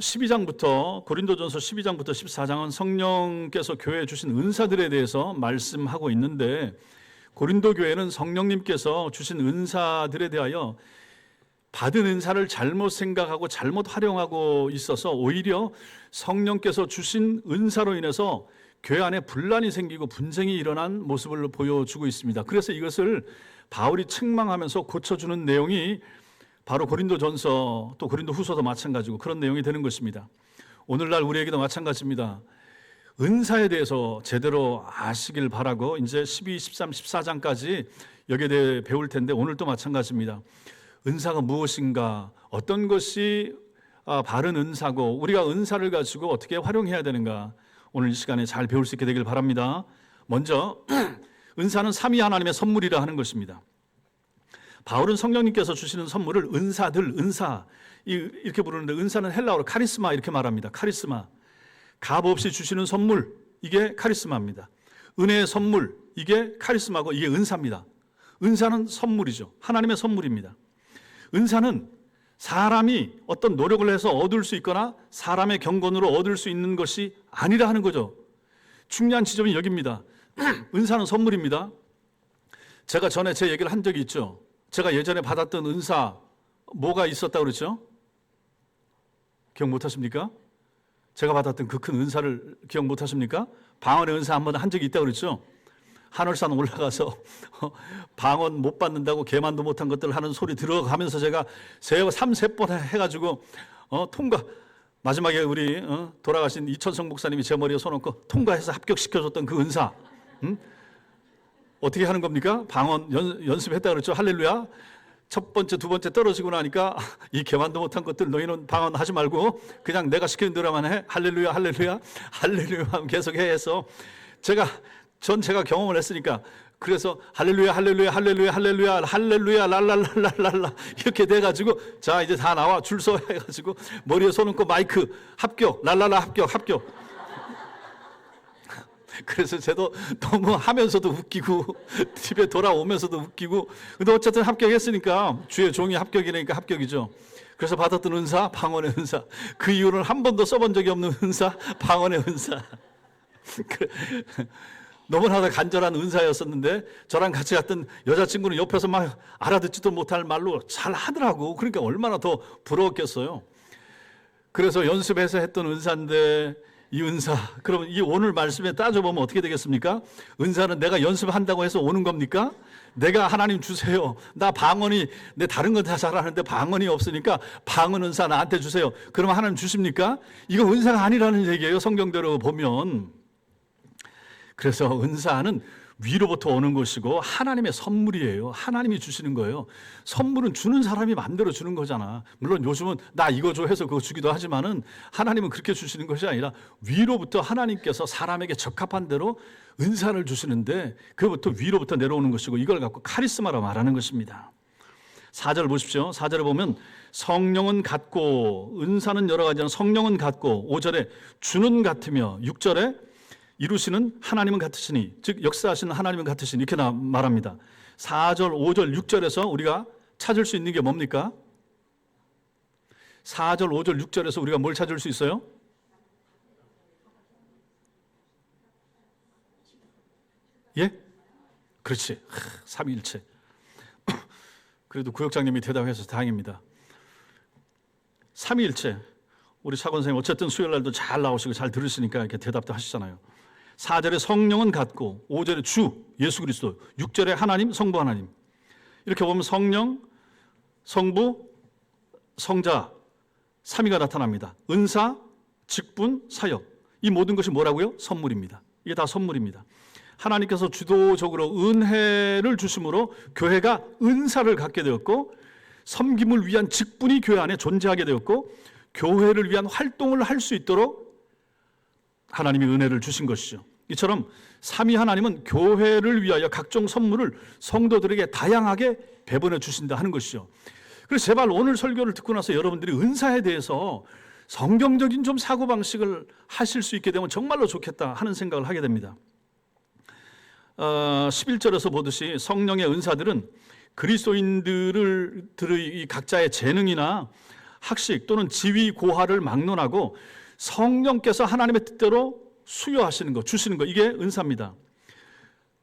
12장부터 고린도전서 12장부터 14장은 성령께서 교회에 주신 은사들에 대해서 말씀하고 있는데, 고린도 교회는 성령님께서 주신 은사들에 대하여 받은 은사를 잘못 생각하고 잘못 활용하고 있어서 오히려 성령께서 주신 은사로 인해서 교회 안에 분란이 생기고 분쟁이 일어난 모습을 보여주고 있습니다. 그래서 이것을 바울이 책망하면서 고쳐주는 내용이 바로 고린도전서, 또 고린도후서도 마찬가지고 그런 내용이 되는 것입니다. 오늘날 우리에게도 마찬가지입니다. 은사에 대해서 제대로 아시길 바라고 이제 12, 13, 14장까지 여기에 대해 배울 텐데, 오늘도 마찬가지입니다. 은사가 무엇인가, 어떤 것이 바른 은사고 우리가 은사를 가지고 어떻게 활용해야 되는가, 오늘 이 시간에 잘 배울 수 있게 되길 바랍니다. 먼저 은사는 삼위 하나님의 선물이라 하는 것입니다. 바울은 성령님께서 주시는 선물을 은사들, 은사 이렇게 부르는데, 은사는 헬라어로 카리스마 이렇게 말합니다. 카리스마, 값 없이 주시는 선물, 이게 카리스마입니다. 은혜의 선물, 이게 카리스마고 이게 은사입니다. 은사는 선물이죠. 하나님의 선물입니다. 은사는 사람이 어떤 노력을 해서 얻을 수 있거나 사람의 경건으로 얻을 수 있는 것이 아니라 하는 거죠. 중요한 지점이 여기입니다. 은사는 선물입니다. 제가 전에 제 얘기를 한 적이 있죠. 제가 예전에 받았던 은사 뭐가 있었다고 그랬죠? 기억 못 하십니까? 제가 받았던 그 큰 은사를 기억 못 하십니까? 방언의 은사 한 번 한 적이 있다고 그랬죠? 하늘산 올라가서 방언 못 받는다고 개만도 못한 것들 하는 소리 들어가면서 제가 3-4번 해가지고 통과, 마지막에 우리 돌아가신 이천성 목사님이 제 머리에 손 얹고 통과해서 합격시켜줬던 그 은사, 어떻게 하는 겁니까? 방언 연습했다 그랬죠. 할렐루야. 첫 번째, 두 번째 떨어지고 나니까 이 개만도 못한 것들 너희는 방언 하지 말고 그냥 내가 시키는 대로만 해. 할렐루야, 할렐루야, 할렐루야 계속 해서 제가 경험을 했으니까, 그래서 할렐루야, 할렐루야, 할렐루야, 할렐루야, 할렐루야, 랄랄랄랄랄라 이렇게 돼가지고, 자 이제 다 나와 줄 서 해가지고 머리에 손 얹고 마이크 합격, 랄랄라 합격. 그래서 저도 너무 하면서도 웃기고 집에 돌아오면서도 웃기고, 근데 어쨌든 합격했으니까 주의 종이 합격이니까 합격이죠. 그래서 받았던 은사, 방언의 은사. 그 이후로는 한 번도 써본 적이 없는 은사, 방언의 은사. 너무나도 간절한 은사였었는데, 저랑 같이 갔던 여자친구는 옆에서 막 알아듣지도 못할 말로 잘 하더라고. 그러니까 얼마나 더 부러웠겠어요. 그래서 연습해서 했던 은사인데, 이 은사, 그럼 이 오늘 말씀에 따져보면 어떻게 되겠습니까? 은사는 내가 연습한다고 해서 오는 겁니까? 내가 하나님 주세요. 나 방언이, 내 다른 건 다 잘하는데 방언이 없으니까 방언 은사 나한테 주세요. 그러면 하나님 주십니까? 이거 은사가 아니라는 얘기예요, 성경대로 보면. 그래서 은사는 위로부터 오는 것이고 하나님의 선물이에요. 하나님이 주시는 거예요. 선물은 주는 사람이 만들어 주는 거잖아. 물론 요즘은 나 이거 줘 해서 그거 주기도 하지만은, 하나님은 그렇게 주시는 것이 아니라 위로부터 하나님께서 사람에게 적합한 대로 은사를 주시는데, 그것부터 위로부터 내려오는 것이고, 이걸 갖고 카리스마라 말하는 것입니다. 4절 보십시오. 4절에 보면 성령은 같고, 은사는 여러 가지는 성령은 같고, 5절에 주는 같으며, 6절에 이루시는 하나님은 같으시니, 즉 역사하시는 하나님은 같으시니, 이렇게 말합니다. 4절, 5절, 6절에서 우리가 찾을 수 있는 게 뭡니까? 4절, 5절, 6절에서 우리가 뭘 찾을 수 있어요? 예? 그렇지. 삼위일체. 그래도 구역장님이 대답해서 다행입니다. 삼위일체. 우리 차권 선생님 어쨌든 수요일 날도 잘 나오시고 잘 들으시니까 이렇게 대답도 하시잖아요. 4절에 성령은 같고, 5절에 주 예수 그리스도, 6절에 하나님, 성부 하나님. 이렇게 보면 성령, 성부, 성자, 삼위가 나타납니다. 은사, 직분, 사역, 이 모든 것이 뭐라고요? 선물입니다. 이게 다 선물입니다. 하나님께서 주도적으로 은혜를 주심으로 교회가 은사를 갖게 되었고, 섬김을 위한 직분이 교회 안에 존재하게 되었고, 교회를 위한 활동을 할 수 있도록 하나님이 은혜를 주신 것이죠. 이처럼 삼위 하나님은 교회를 위하여 각종 선물을 성도들에게 다양하게 배분해 주신다 하는 것이죠. 그래서 제발 오늘 설교를 듣고 나서 여러분들이 은사에 대해서 성경적인 좀 사고방식을 하실 수 있게 되면 정말로 좋겠다 하는 생각을 하게 됩니다. 11절에서 보듯이 성령의 은사들은 그리스도인들의 각자의 재능이나 학식 또는 지위 고하를 막론하고 성령께서 하나님의 뜻대로 수여하시는 것, 주시는 것, 이게 은사입니다.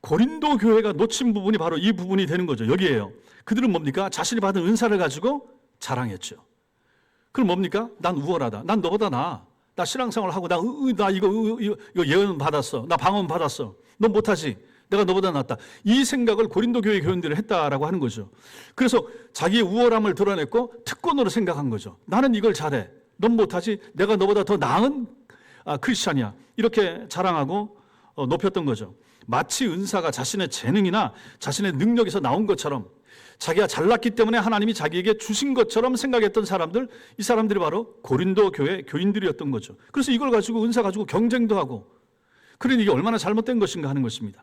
고린도 교회가 놓친 부분이 바로 이 부분이 되는 거죠. 여기에요. 그들은 뭡니까? 자신이 받은 은사를 가지고 자랑했죠. 그럼 뭡니까? 난 우월하다. 난 너보다 나아. 나 신앙생활 하고 나 이거 예언 받았어. 나 방언 받았어. 넌 못하지. 내가 너보다 낫다. 이 생각을 고린도 교회 교인들이 했다라고 하는 거죠. 그래서 자기의 우월함을 드러냈고 특권으로 생각한 거죠. 나는 이걸 잘해. 넌 못하지. 내가 너보다 더 나은 크리스찬이야. 이렇게 자랑하고 높였던 거죠. 마치 은사가 자신의 재능이나 자신의 능력에서 나온 것처럼 자기가 잘났기 때문에 하나님이 자기에게 주신 것처럼 생각했던 사람들, 이 사람들이 바로 고린도 교회 교인들이었던 거죠. 그래서 이걸 가지고 은사 가지고 경쟁도 하고, 그러니 이게 얼마나 잘못된 것인가 하는 것입니다.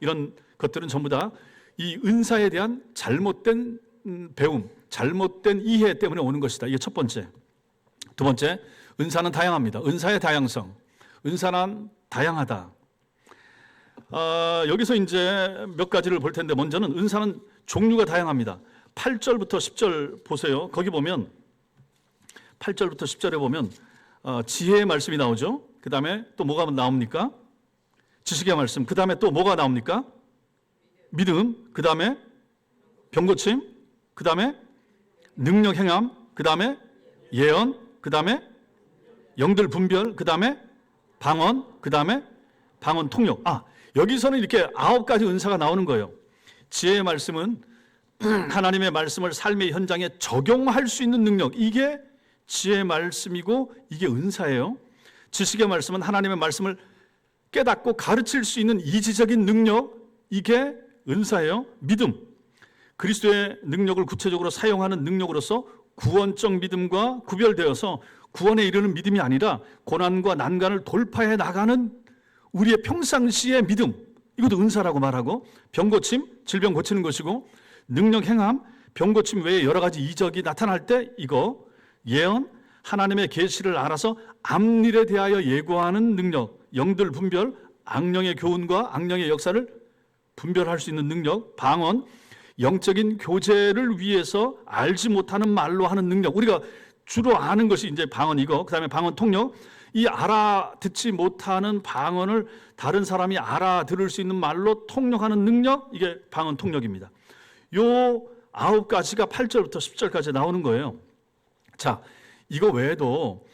이런 것들은 전부 다 이 은사에 대한 잘못된 배움, 잘못된 이해 때문에 오는 것이다. 이게 첫 번째. 두 번째, 은사는 다양합니다. 은사의 다양성. 은사는 다양하다. 여기서 이제 몇 가지를 볼 텐데, 먼저는 은사는 종류가 다양합니다. 8절부터 10절 보세요. 거기 보면 8절부터 10절에 보면 지혜의 말씀이 나오죠. 그 다음에 또 뭐가 나옵니까? 지식의 말씀. 그 다음에 또 뭐가 나옵니까? 믿음. 그 다음에 병고침. 그 다음에 능력 행함. 그 다음에 예언. 그 다음에 영들 분별. 그 다음에 방언. 그 다음에 방언 통역. 여기서는 이렇게 9가지 은사가 나오는 거예요. 지혜의 말씀은 하나님의 말씀을 삶의 현장에 적용할 수 있는 능력, 이게 지혜의 말씀이고 이게 은사예요. 지식의 말씀은 하나님의 말씀을 깨닫고 가르칠 수 있는 이지적인 능력, 이게 은사예요. 믿음, 그리스도의 능력을 구체적으로 사용하는 능력으로서 구원적 믿음과 구별되어서 구원에 이르는 믿음이 아니라 고난과 난간을 돌파해 나가는 우리의 평상시의 믿음, 이것도 은사라고 말하고, 병고침, 질병 고치는 것이고, 능력 행함, 병고침 외에 여러 가지 이적이 나타날 때 이거, 예언, 하나님의 계시를 알아서 앞일에 대하여 예고하는 능력, 영들 분별, 악령의 교훈과 악령의 역사를 분별할 수 있는 능력, 방언, 영적인 교제를 위해서 알지 못하는 말로 하는 능력, 우리가 주로 아는 것이 이제 방언 이거, 그 다음에 방언 통역, 이 알아듣지 못하는 방언을 다른 사람이 알아들을 수 있는 말로 통역하는 능력, 이게 방언 통역입니다. 요 9가지가 8절부터 10절까지 나오는 거예요. 자, 이거 외에도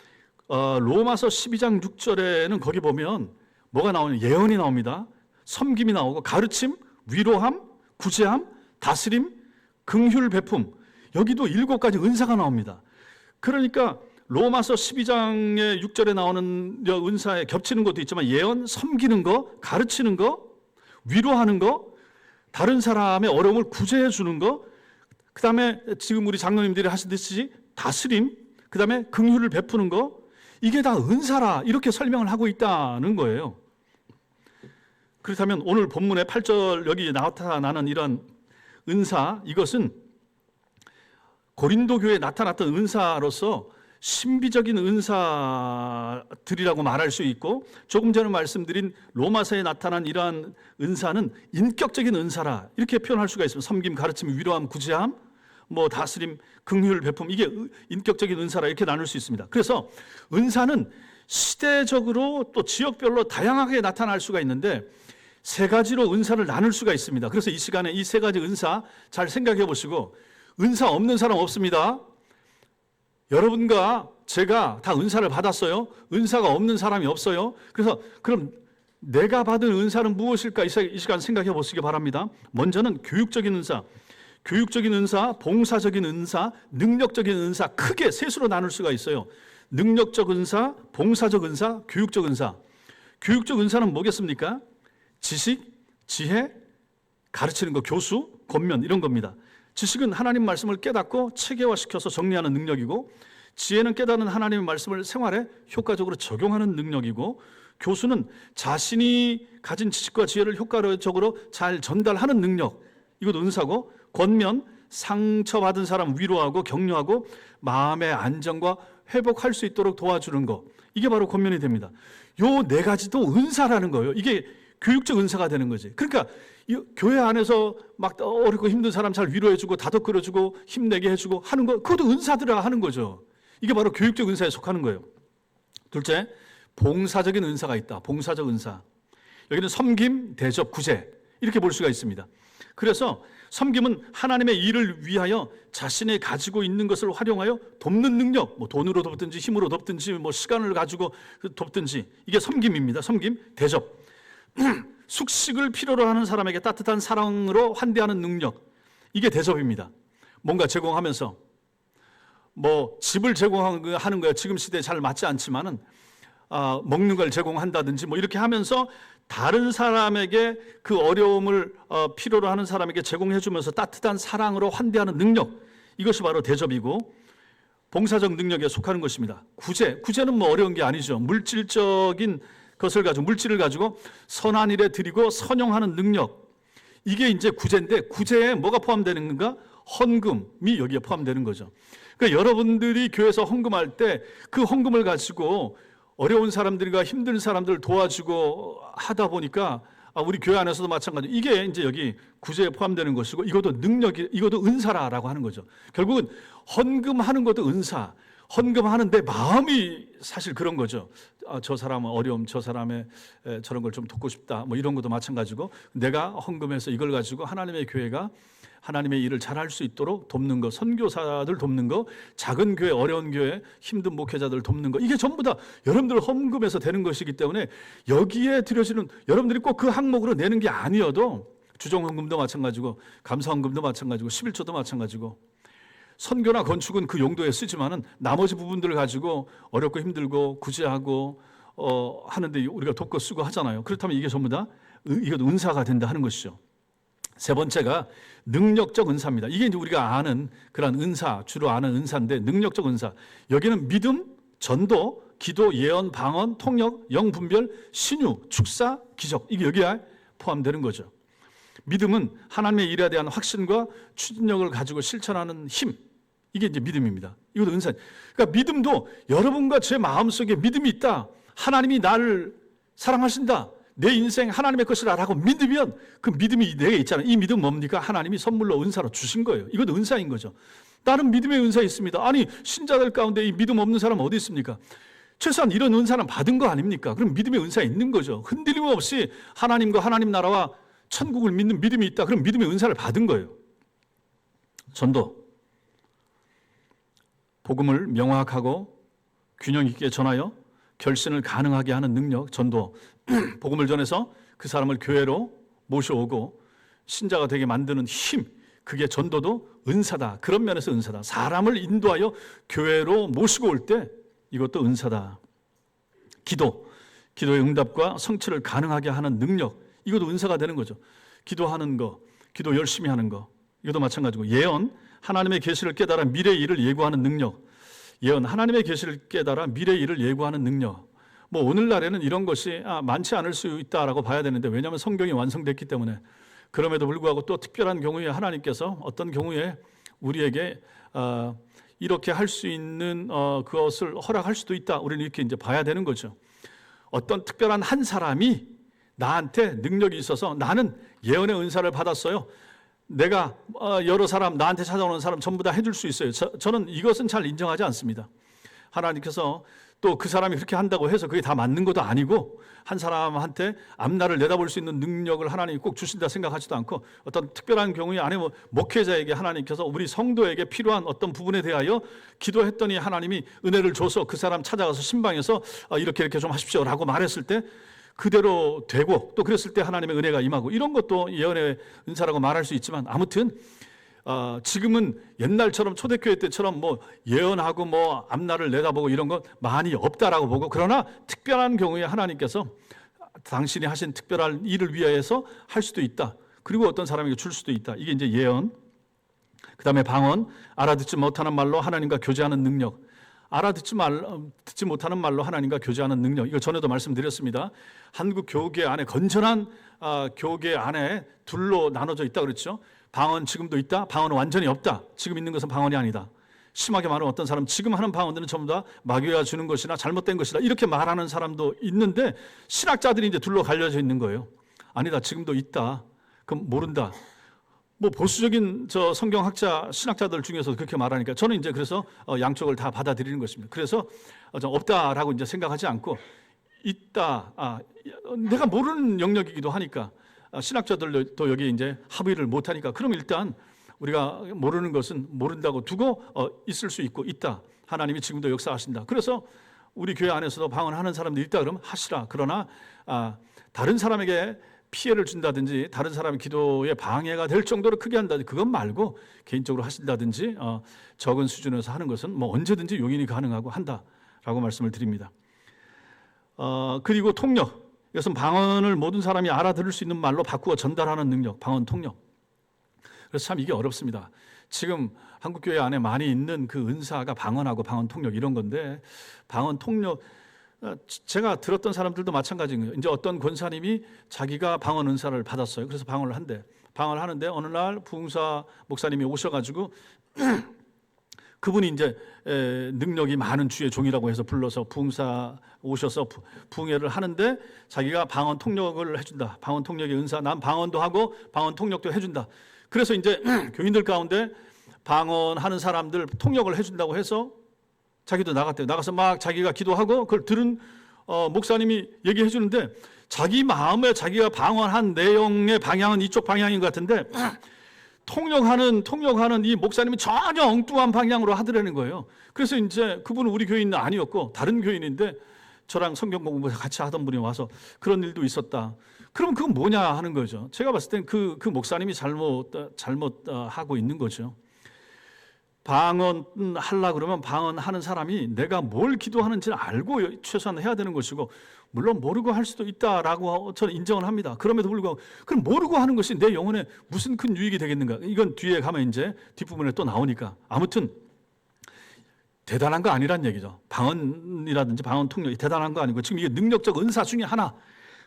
로마서 12장 6절에는 거기 보면 뭐가 나오냐, 예언이 나옵니다. 섬김이 나오고, 가르침, 위로함, 구제함, 다스림, 긍휼 베품, 여기도 7가지 은사가 나옵니다. 그러니까 로마서 12장의 6절에 나오는 은사에 겹치는 것도 있지만, 예언, 섬기는 거, 가르치는 거, 위로하는 거, 다른 사람의 어려움을 구제해 주는 거, 그 다음에 지금 우리 장로님들이 하시듯이 다스림, 그 다음에 긍휼을 베푸는 거, 이게 다 은사라, 이렇게 설명을 하고 있다는 거예요. 그렇다면 오늘 본문의 8절 여기 나타나는 이런 은사, 이것은 고린도 교회에 나타났던 은사로서 신비적인 은사들이라고 말할 수 있고, 조금 전에 말씀드린 로마서에 나타난 이러한 은사는 인격적인 은사라, 이렇게 표현할 수가 있습니다. 섬김, 가르침, 위로함, 구제함, 뭐 다스림, 긍휼, 베품, 이게 인격적인 은사라, 이렇게 나눌 수 있습니다. 그래서 은사는 시대적으로 또 지역별로 다양하게 나타날 수가 있는데 3가지로 은사를 나눌 수가 있습니다. 그래서 이 시간에 이 3가지 은사 잘 생각해 보시고, 은사 없는 사람 없습니다. 여러분과 제가 다 은사를 받았어요. 은사가 없는 사람이 없어요. 그래서 그럼 내가 받은 은사는 무엇일까? 이 시간 생각해 보시기 바랍니다. 먼저는 교육적인 은사, 교육적인 은사, 봉사적인 은사, 능력적인 은사, 크게 셋으로 나눌 수가 있어요. 능력적 은사, 봉사적 은사, 교육적 은사. 교육적 은사는 뭐겠습니까? 지식, 지혜, 가르치는 거, 교수, 권면, 이런 겁니다. 지식은 하나님 말씀을 깨닫고 체계화시켜서 정리하는 능력이고, 지혜는 깨닫는 하나님의 말씀을 생활에 효과적으로 적용하는 능력이고, 교수는 자신이 가진 지식과 지혜를 효과적으로 잘 전달하는 능력, 이것도 은사고, 권면, 상처받은 사람 위로하고 격려하고 마음의 안정과 회복할 수 있도록 도와주는 것, 이게 바로 권면이 됩니다. 요 4가지도 은사라는 거예요. 이게 교육적 은사가 되는 거지. 그러니까 이 교회 안에서 막 어렵고 힘든 사람 잘 위로해주고 다독거려주고 힘내게 해주고 하는 거, 그것도 은사들아 하는 거죠. 이게 바로 교육적 은사에 속하는 거예요. 둘째, 봉사적인 은사가 있다. 봉사적 은사. 여기는 섬김, 대접, 구제 이렇게 볼 수가 있습니다. 그래서 섬김은 하나님의 일을 위하여 자신이 가지고 있는 것을 활용하여 돕는 능력, 뭐 돈으로 돕든지 힘으로 돕든지 뭐 시간을 가지고 돕든지, 이게 섬김입니다. 섬김, 대접. 숙식을 필요로 하는 사람에게 따뜻한 사랑으로 환대하는 능력, 이게 대접입니다. 뭔가 제공하면서 뭐 집을 제공하는 거야. 지금 시대에 잘 맞지 않지만은 먹는 걸 제공한다든지 뭐 이렇게 하면서 다른 사람에게 그 어려움을 필요로 하는 사람에게 제공해 주면서 따뜻한 사랑으로 환대하는 능력, 이것이 바로 대접이고 봉사적 능력에 속하는 것입니다. 구제는 뭐 어려운 게 아니죠. 물질적인 것을 가지고, 물질을 가지고 선한 일에 드리고 선용하는 능력, 이게 이제 구제인데, 구제에 뭐가 포함되는 건가? 헌금이 여기에 포함되는 거죠. 그러니까 여러분들이 교회에서 헌금할 때 그 헌금을 가지고 어려운 사람들과 힘든 사람들을 도와주고 하다 보니까 우리 교회 안에서도 마찬가지. 이게 이제 여기 구제에 포함되는 것이고, 이것도 능력이, 이것도 은사라고 하는 거죠. 결국은 헌금하는 것도 은사. 헌금하는데 마음이 사실 그런 거죠. 저 사람은 어려움, 저 사람의 저런 걸 좀 돕고 싶다. 뭐 이런 것도 마찬가지고, 내가 헌금해서 이걸 가지고 하나님의 교회가 하나님의 일을 잘할 수 있도록 돕는 거, 선교사들 돕는 거, 작은 교회, 어려운 교회, 힘든 목회자들 돕는 거, 이게 전부 다 여러분들 헌금에서 되는 것이기 때문에 여기에 드려지는, 여러분들이 꼭 그 항목으로 내는 게 아니어도 주정헌금도 마찬가지고 감사헌금도 마찬가지고 11조도 마찬가지고, 선교나 건축은 그 용도에 쓰지만은 나머지 부분들을 가지고 어렵고 힘들고 구제하고 하는데 우리가 돕고 쓰고 하잖아요. 그렇다면 이게 전부 다 이것도 은사가 된다 하는 것이죠. 세 번째가 능력적 은사입니다. 이게 이제 우리가 아는 그런 은사, 주로 아는 은사인데, 능력적 은사. 여기는 믿음, 전도, 기도, 예언, 방언, 통역, 영분별, 신유, 축사, 기적, 이게 여기에 포함되는 거죠. 믿음은 하나님의 일에 대한 확신과 추진력을 가지고 실천하는 힘, 이게 이제 믿음입니다. 이것도 은사. 그러니까 믿음도 여러분과 제 마음속에 믿음이 있다, 하나님이 나를 사랑하신다, 내 인생 하나님의 것이라고 믿으면 그 믿음이 내게 있잖아요. 이 믿음은 뭡니까? 하나님이 선물로 은사로 주신 거예요. 이것도 은사인 거죠. 다른 믿음의 은사 있습니다. 아니, 신자들 가운데 이 믿음 없는 사람 어디 있습니까? 최소한 이런 은사는 받은 거 아닙니까? 그럼 믿음의 은사 있는 거죠. 흔들림 없이 하나님과 하나님 나라와 천국을 믿는 믿음이 있다. 그럼 믿음의 은사를 받은 거예요. 전도, 복음을 명확하고 균형 있게 전하여 결신을 가능하게 하는 능력, 전도. 복음을 전해서 그 사람을 교회로 모셔오고 신자가 되게 만드는 힘, 그게 전도도 은사다. 그런 면에서 은사다. 사람을 인도하여 교회로 모시고 올 때 이것도 은사다. 기도의 응답과 성취를 가능하게 하는 능력, 이것도 은사가 되는 거죠. 기도하는 거, 기도 열심히 하는 거, 이것도 마찬가지고. 예언, 하나님의 계시를 깨달아 미래의 일을 예고하는 능력. 예언, 하나님의 계시를 깨달아 미래의 일을 예고하는 능력. 뭐 오늘날에는 이런 것이 많지 않을 수 있다라고 봐야 되는데, 왜냐하면 성경이 완성됐기 때문에. 그럼에도 불구하고 또 특별한 경우에 하나님께서 어떤 경우에 우리에게 이렇게 할 수 있는 그것을 허락할 수도 있다. 우리는 이렇게 이제 봐야 되는 거죠. 어떤 특별한 한 사람이 나한테 능력이 있어서 나는 예언의 은사를 받았어요. 내가 여러 사람, 나한테 찾아오는 사람 전부 다 해줄 수 있어요. 저는 이것은 잘 인정하지 않습니다. 하나님께서 또 그 사람이 그렇게 한다고 해서 그게 다 맞는 것도 아니고, 한 사람한테 앞날을 내다볼 수 있는 능력을 하나님이 꼭 주신다 생각하지도 않고, 어떤 특별한 경우에 아니면 목회자에게 하나님께서 우리 성도에게 필요한 어떤 부분에 대하여 기도했더니 하나님이 은혜를 줘서 그 사람 찾아가서 신방에서 이렇게 좀 하십시오라고 말했을 때 그대로 되고, 또 그랬을 때 하나님의 은혜가 임하고, 이런 것도 예언의 은사라고 말할 수 있지만, 아무튼 지금은 옛날처럼 초대교회 때처럼 뭐 예언하고 뭐 앞날을 내다보고 이런 건 많이 없다라고 보고, 그러나 특별한 경우에 하나님께서 당신이 하신 특별한 일을 위하여서 할 수도 있다. 그리고 어떤 사람에게 줄 수도 있다. 이게 이제 예언. 그 다음에 방언, 알아듣지 못하는 말로 하나님과 교제하는 능력. 듣지 못하는 말로 하나님과 교제하는 능력. 이거 전에도 말씀드렸습니다. 한국 교계 안에, 건전한 교계 안에 둘로 나눠져 있다 그랬죠. 방언 지금도 있다. 방언은 완전히 없다. 지금 있는 것은 방언이 아니다. 심하게 말하면 어떤 사람 지금 하는 방언들은 전부 다 마귀가 주는 것이나 잘못된 것이다, 이렇게 말하는 사람도 있는데, 신학자들이 이제 둘로 갈려져 있는 거예요. 아니다, 지금도 있다. 그럼 모른다. 뭐 보수적인 성경학자, 신학자들 중에서 그렇게 말하니까 저는 이제 그래서 양쪽을 다 받아들이는 것입니다. 그래서 없다라고 이제 생각하지 않고 있다. 내가 모르는 영역이기도 하니까 신학자들도 여기 이제 합의를 못 하니까 그럼 일단 우리가 모르는 것은 모른다고 두고 있을 수 있고 있다. 하나님이 지금도 역사하신다. 그래서 우리 교회 안에서도 방언하는 사람들이 있다 그러면 하시라. 그러나 다른 사람에게 피해를 준다든지 다른 사람의 기도에 방해가 될 정도로 크게 한다든지 그것 말고 개인적으로 하신다든지 적은 수준에서 하는 것은 뭐 언제든지 용인이 가능하고 한다라고 말씀을 드립니다. 그리고 통역, 이것은 방언을 모든 사람이 알아들을 수 있는 말로 바꾸어 전달하는 능력, 방언 통역. 그래서 참 이게 어렵습니다. 지금 한국교회 안에 많이 있는 그 은사가 방언하고 방언 통역 이런 건데, 방언 통역 제가 들었던 사람들도 마찬가지인 거예요. 이제 어떤 권사님이 자기가 방언 은사를 받았어요. 그래서 방언을 한대. 방언을 하는데 어느 날 부흥사 목사님이 오셔가지고 그분이 이제 능력이 많은 주의 종이라고 해서 불러서 부흥사 오셔서 부흥회를 하는데 자기가 방언 통역을 해준다. 방언 통역의 은사, 난 방언도 하고 방언 통역도 해준다. 그래서 이제 교인들 가운데 방언하는 사람들 통역을 해준다고 해서 자기도 나갔대요. 나가서 막 자기가 기도하고 그걸 들은 목사님이 얘기해 주는데 자기 마음에 자기가 방언한 내용의 방향은 이쪽 방향인 것 같은데 통역하는 이 목사님이 전혀 엉뚱한 방향으로 하더라는 거예요. 그래서 이제 그분은 우리 교인은 아니었고 다른 교인인데 저랑 성경 공부 같이 하던 분이 와서 그런 일도 있었다. 그럼 그건 뭐냐 하는 거죠. 제가 봤을 땐 그 목사님이 잘못하고 있는 거죠. 방언 하려고 그러면 방언하는 사람이 내가 뭘 기도하는지를 알고 최소한 해야 되는 것이고, 물론 모르고 할 수도 있다라고 저는 인정을 합니다. 그럼에도 불구하고 그럼 모르고 하는 것이 내 영혼에 무슨 큰 유익이 되겠는가? 이건 뒤에 가면 이제 뒷부분에 또 나오니까 아무튼 대단한 거 아니란 얘기죠. 방언이라든지 방언 통역이 대단한 거 아니고 지금 이게 능력적 은사 중에 하나.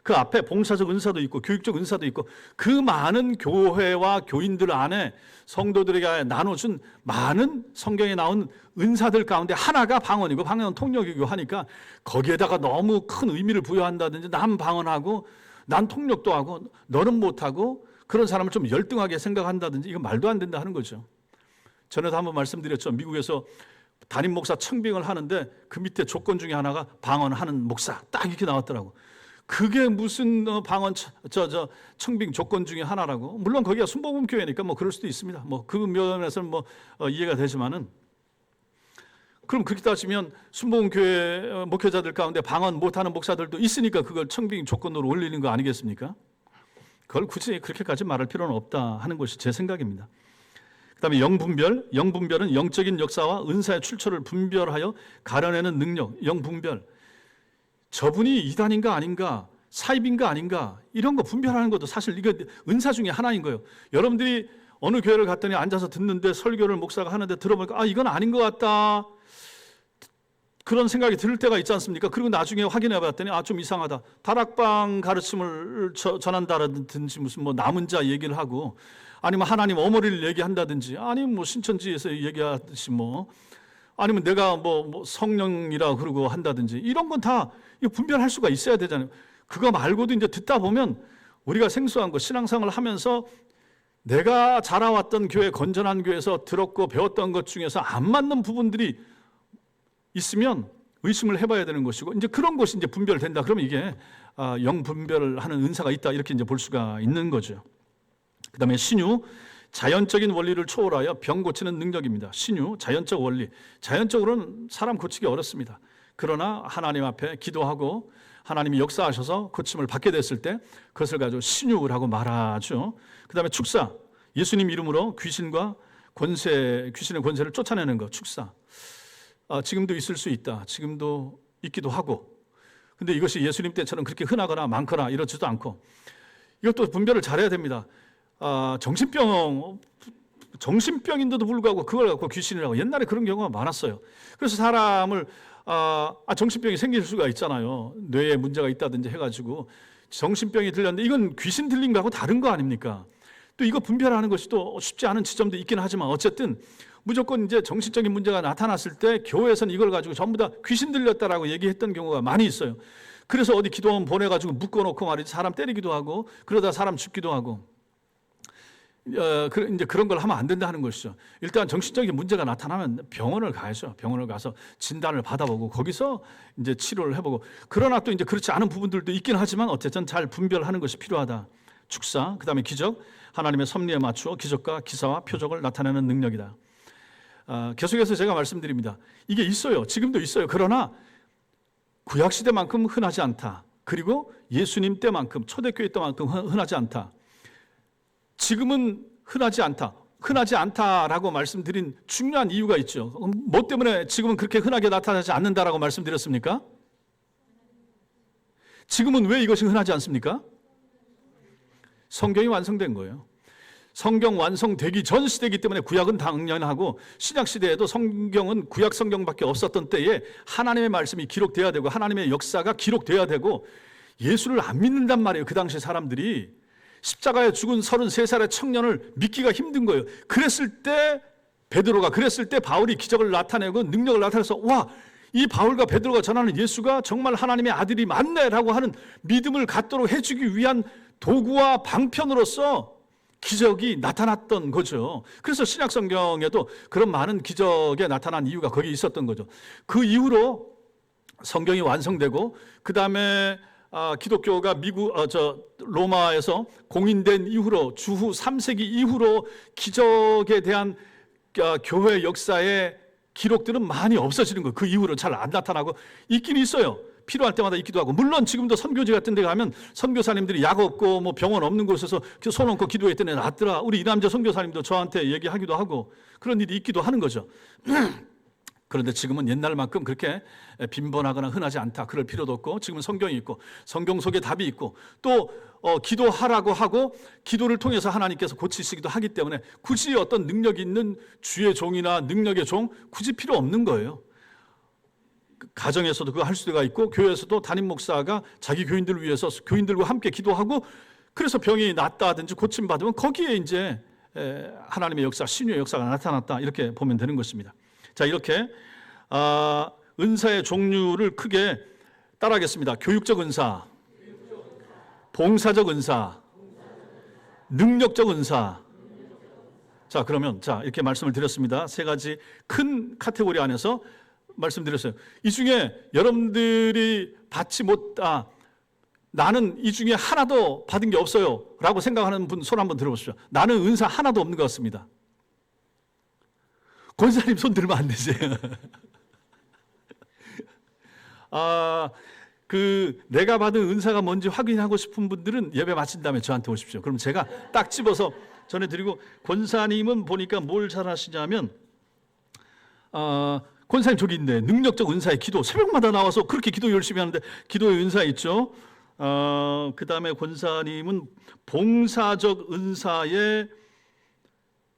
그 앞에 봉사적 은사도 있고 교육적 은사도 있고 그 많은 교회와 교인들 안에 성도들에게 나눠준 많은 성경에 나온 은사들 가운데 하나가 방언이고 방언 통역이고 하니까 거기에다가 너무 큰 의미를 부여한다든지 난 방언하고 난 통역도 하고 너는 못하고 그런 사람을 좀 열등하게 생각한다든지 이건 말도 안 된다 하는 거죠. 전에도 한번 말씀드렸죠. 미국에서 담임 목사 청빙을 하는데 그 밑에 조건 중에 하나가 방언하는 목사 딱 이렇게 나왔더라고. 그게 무슨 방언 청빙 조건 중에 하나라고. 물론 거기가 순복음 교회니까 뭐 그럴 수도 있습니다. 뭐 그 면에서는 뭐 이해가 되지만은 그럼 그렇게 따지면 순복음 교회 목회자들 가운데 방언 못하는 목사들도 있으니까 그걸 청빙 조건으로 올리는 거 아니겠습니까? 그걸 굳이 그렇게까지 말할 필요는 없다 하는 것이 제 생각입니다. 그다음에 영분별은 영적인 역사와 은사의 출처를 분별하여 가려내는 능력, 영분별. 저분이 이단인가 아닌가, 사입인가 아닌가 이런 거 분별하는 것도 사실 이거 은사 중에 하나인 거예요. 여러분들이 어느 교회를 갔더니 앉아서 듣는데 설교를 목사가 하는데 들어보니까 이건 아닌 것 같다 그런 생각이 들 때가 있지 않습니까? 그리고 나중에 확인해 봤더니 좀 이상하다. 다락방 가르침을 전한다든지 무슨 뭐 남은 자 얘기를 하고 아니면 하나님 어머니를 얘기한다든지 아니면 뭐 신천지에서 얘기하듯이 뭐 아니면 내가 뭐 성령이라 그러고 한다든지 이런 건 다 분별할 수가 있어야 되잖아요. 그거 말고도 이제 듣다 보면 우리가 생소한 거 신앙생활을 하면서 내가 자라왔던 교회 건전한 교회에서 들었고 배웠던 것 중에서 안 맞는 부분들이 있으면 의심을 해봐야 되는 것이고 이제 그런 것이 이제 분별된다. 그러면 이게 영 분별하는 은사가 있다 이렇게 이제 볼 수가 있는 거죠. 그다음에 신유. 자연적인 원리를 초월하여 병 고치는 능력입니다. 신유, 자연적 원리. 자연적으로는 사람 고치기 어렵습니다. 그러나 하나님 앞에 기도하고 하나님이 역사하셔서 고침을 받게 됐을 때 그것을 가지고 신유라고 말하죠. 그 다음에 축사. 예수님 이름으로 귀신의 권세를 쫓아내는 것, 축사. 지금도 있을 수 있다. 지금도 있기도 하고. 근데 이것이 예수님 때처럼 그렇게 흔하거나 많거나 이렇지도 않고 이것도 분별을 잘해야 됩니다. 정신병인데도 불구하고 그걸 갖고 귀신이라고 옛날에 그런 경우가 많았어요. 그래서 사람을 정신병이 생길 수가 있잖아요. 뇌에 문제가 있다든지 해가지고 정신병이 들렸는데 이건 귀신 들린 거하고 다른 거 아닙니까? 또 이거 분별하는 것이 또 쉽지 않은 지점도 있긴 하지만 어쨌든 무조건 이제 정신적인 문제가 나타났을 때 교회에서는 이걸 가지고 전부 다 귀신 들렸다라고 얘기했던 경우가 많이 있어요. 그래서 어디 기도원 보내가지고 묶어놓고 말이지 사람 때리기도 하고 그러다 사람 죽기도 하고 이제 그런 걸 하면 안 된다는 것이죠. 일단 정신적인 문제가 나타나면 병원을 가야죠. 병원을 가서 진단을 받아보고 거기서 이제 치료를 해보고 그러나 또 이제 그렇지 않은 부분들도 있긴 하지만 어쨌든 잘 분별하는 것이 필요하다. 축사, 그 다음에 기적, 하나님의 섭리에 맞추어 기적과 기사와 표적을 나타내는 능력이다. 계속해서 제가 말씀드립니다. 이게 있어요. 지금도 있어요. 그러나 구약시대만큼 흔하지 않다. 그리고 예수님 때만큼 초대교회 때만큼 흔하지 않다. 지금은 흔하지 않다. 흔하지 않다라고 말씀드린 중요한 이유가 있죠. 뭐 때문에 지금은 그렇게 흔하게 나타나지 않는다라고 말씀드렸습니까? 지금은 왜 이것이 흔하지 않습니까? 성경이 완성된 거예요. 성경 완성되기 전 시대이기 때문에 구약은 당연하고 신약 시대에도 성경은 구약 성경밖에 없었던 때에 하나님의 말씀이 기록돼야 되고 하나님의 역사가 기록돼야 되고 예수를 안 믿는단 말이에요. 그 당시 사람들이 십자가에 죽은 33살의 청년을 믿기가 힘든 거예요. 그랬을 때 베드로가 그랬을 때 바울이 기적을 나타내고 능력을 나타내서 와, 이 바울과 베드로가 전하는 예수가 정말 하나님의 아들이 맞네라고 하는 믿음을 갖도록 해주기 위한 도구와 방편으로서 기적이 나타났던 거죠. 그래서 신약 성경에도 그런 많은 기적에 나타난 이유가 거기 있었던 거죠. 그 이후로 성경이 완성되고 그 다음에 기독교가 로마에서 공인된 이후로 주후 3세기 이후로 기적에 대한 교회 역사의 기록들은 많이 없어지는 거예요. 그 이후로 잘 안 나타나고 있긴 있어요. 필요할 때마다 있기도 하고 물론 지금도 선교지 같은 데 가면 선교사님들이 약 없고 뭐 병원 없는 곳에서 손 얹고 기도했더니 낫더라. 우리 이남자 선교사님도 저한테 얘기하기도 하고 그런 일이 있기도 하는 거죠. 그런데 지금은 옛날만큼 그렇게 빈번하거나 흔하지 않다. 그럴 필요도 없고 지금은 성경이 있고 성경 속에 답이 있고 또 기도하라고 하고 기도를 통해서 하나님께서 고치시기도 하기 때문에 굳이 어떤 능력이 있는 주의 종이나 능력의 종 굳이 필요 없는 거예요. 가정에서도 그거 할 수가 있고 교회에서도 담임 목사가 자기 교인들을 위해서 교인들과 함께 기도하고 그래서 병이 낫다든지 고침받으면 거기에 이제 하나님의 역사, 신유의 역사가 나타났다 이렇게 보면 되는 것입니다. 자, 이렇게 은사의 종류를 크게 따라하겠습니다. 교육적 은사, 봉사적 은사, 능력적 은사. 자, 그러면 이렇게 말씀을 드렸습니다. 세 가지 큰 카테고리 안에서 말씀드렸어요. 이 중에 여러분들이 나는 이 중에 하나도 받은 게 없어요 라고 생각하는 분 손 한번 들어보십시오. 나는 은사 하나도 없는 것 같습니다. 권사님 손 들면 안 되세요. 내가 받은 은사가 뭔지 확인하고 싶은 분들은 예배 마친 다음에 저한테 오십시오. 그럼 제가 딱 집어서 전해드리고 권사님은 보니까 뭘 잘하시냐면 권사님 저기 있네. 능력적 은사의 기도. 새벽마다 나와서 그렇게 기도 열심히 하는데 기도의 은사 있죠. 그 다음에 권사님은 봉사적 은사에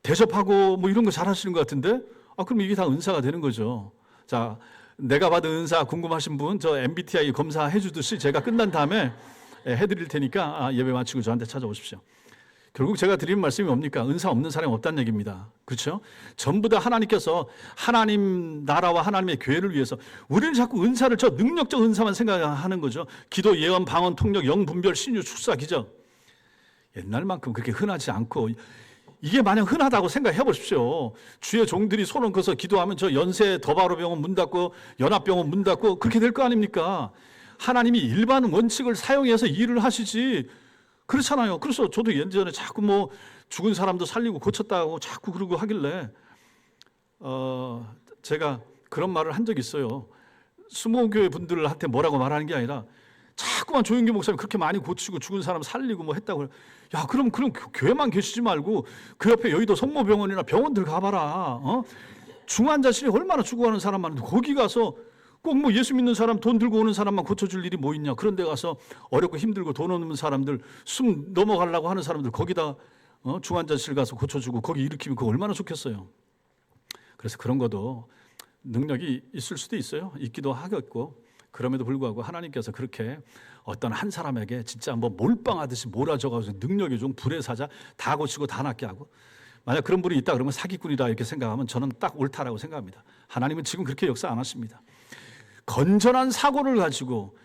대접하고 뭐 이런 거 잘하시는 것 같은데 그럼 이게 다 은사가 되는 거죠. 자, 내가 받은 은사 궁금하신 분 저 MBTI 검사해 주듯이 제가 끝난 다음에 해드릴 테니까 예배 마치고 저한테 찾아오십시오. 결국 제가 드리는 말씀이 뭡니까? 은사 없는 사람이 없다는 얘기입니다. 그렇죠? 전부 다 하나님께서 하나님 나라와 하나님의 교회를 위해서 우리는 자꾸 은사를 저 능력적 은사만 생각하는 거죠. 기도, 예언, 방언, 통역, 영분별, 신유, 축사, 기적. 옛날만큼 그렇게 흔하지 않고 이게 마냥 흔하다고 생각해 보십시오. 주의 종들이 손 얹어서 기도하면 저 연세 더바로 병원 문 닫고 연합병원 문 닫고 그렇게 될 거 아닙니까? 하나님이 일반 원칙을 사용해서 일을 하시지 그렇잖아요. 그래서 저도 예전에 자꾸 뭐 죽은 사람도 살리고 고쳤다고 자꾸 그러고 하길래 제가 그런 말을 한 적이 있어요. 수모교회 분들한테 뭐라고 말하는 게 아니라 자꾸만 조영기 목사님 그렇게 많이 고치고 죽은 사람 살리고 뭐 했다고. 야, 그럼 교회만 계시지 말고 그 옆에 여의도 성모병원이나 병원들 가봐라. 중환자실에 얼마나 죽어가는 사람 많은데 거기 가서 꼭 뭐 예수 믿는 사람 돈 들고 오는 사람만 고쳐줄 일이 뭐 있냐. 그런 데 가서 어렵고 힘들고 돈 없는 사람들 숨 넘어가려고 하는 사람들 거기다 중환자실 가서 고쳐주고 거기 일으키면 그거 얼마나 좋겠어요. 그래서 그런 것도 능력이 있을 수도 있어요. 있기도 하겠고 그럼에도 불구하고 하나님께서 그렇게 어떤 한 사람에게 진짜 뭐 몰빵하듯이 몰아줘가지고 능력이 좀 불의 사자 다 고치고 다 낫게 하고 만약 그런 분이 있다 그러면 사기꾼이다 이렇게 생각하면 저는 딱 옳다라고 생각합니다. 하나님은 지금 그렇게 역사 안 하십니다. 건전한 사고를 가지고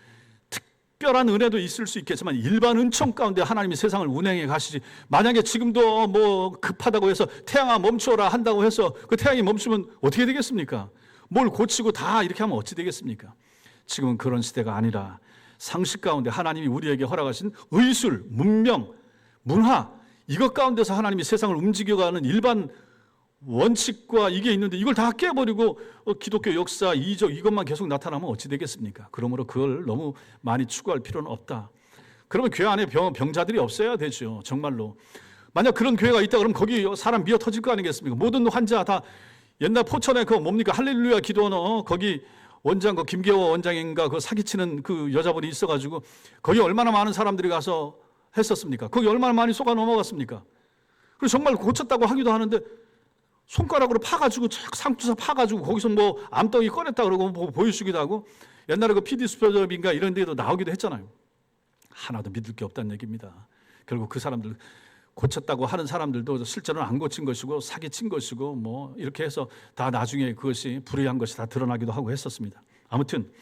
특별한 은혜도 있을 수 있겠지만 일반 은총 가운데 하나님이 세상을 운행해 가시지, 만약에 지금도 뭐 급하다고 해서 태양아 멈추어라 한다고 해서 그 태양이 멈추면 어떻게 되겠습니까? 뭘 고치고 다 이렇게 하면 어찌 되겠습니까? 지금은 그런 시대가 아니라 상식 가운데 하나님이 우리에게 허락하신 의술, 문명, 문화, 이것 가운데서 하나님이 세상을 움직여가는 일반 원칙과 이게 있는데 이걸 다 깨버리고 기독교 역사, 이적 이것만 계속 나타나면 어찌 되겠습니까? 그러므로 그걸 너무 많이 추구할 필요는 없다. 그러면 교회 안에 병자들이 없어야 되죠. 정말로. 만약 그런 교회가 있다 그러면 거기 사람 미어 터질 거 아니겠습니까? 모든 환자 다 옛날 포천에 그 뭡니까? 할렐루야 기도원 거기 원장 그 김계호 원장인가 그 사기치는 그 여자분이 있어가지고 거기 얼마나 많은 사람들이 가서 했었습니까? 거기 얼마나 많이 속아 넘어갔습니까? 그리고 정말 고쳤다고 하기도 하는데 손가락으로 파가지고 상투사 파가지고 거기서 뭐 암덩이 꺼냈다 그러고 뭐 보여주기도 하고 옛날에 그 PD 수첩인가 이런 데도 나오기도 했잖아요. 하나도 믿을 게 없다는 얘기입니다. 결국 그 사람들 고쳤다고 하는 사람들도 실제로는 안 고친 것이고 사기친 것이고 뭐 이렇게 해서 다 나중에 그것이 불의한 것이 다 드러나기도 하고 했었습니다. 아무튼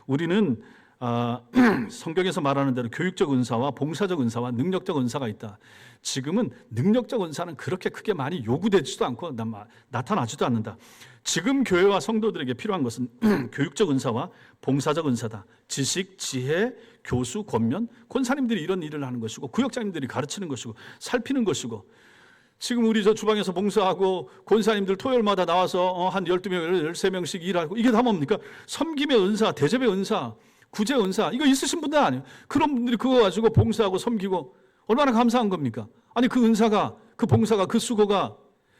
우리는 성경에서 말하는 대로 교육적 은사와 봉사적 은사와 능력적 은사가 있다. 지금은 능력적 은사는 그렇게 크게 많이 요구되지도 않고 나타나지도 않는다. 지금 교회와 성도들에게 필요한 것은 교육적 은사와 봉사적 은사다. 지식, 지혜, 교수, 권면, 권사님들이 이런 일을 하는 것이고 구역장님들이 가르치는 것이고 살피는 것이고 지금 우리 저 주방에서 봉사하고 권사님들 토요일마다 나와서 한 12명, 13명씩 일하고 이게 다 뭡니까? 섬김의 은사, 대접의 은사, 구제 은사 이거 있으신 분들 아니에요. 그런 분들이 그거 가지고 봉사하고 섬기고 얼마나 감사한 겁니까? 아니 그 은사가 그 봉사가 그 수고가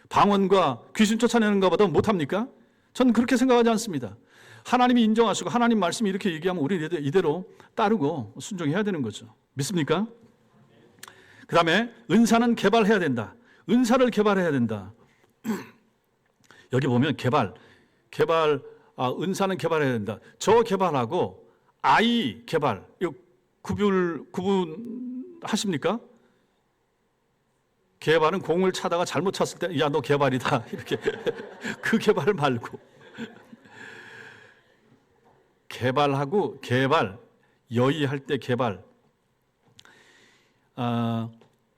방언과 귀신 쫓아내는 것보다 못합니까? 저는 그렇게 생각하지 않습니다. 하나님이 인정하시고 하나님 말씀이 이렇게 얘기하면 우리 이대로 따르고 순종해야 되는 거죠. 믿습니까? 그 다음에 은사는 개발해야 된다. 은사를 개발해야 된다. 여기 보면 은사는 개발해야 된다. 저 개발하고 아이 개발, 이거 구분하십니까? 개발은 공을 차다가 잘못 찼을 때, 야, 너 개발이다. 이렇게. 그 개발 말고. 개발하고 여의할 때 개발.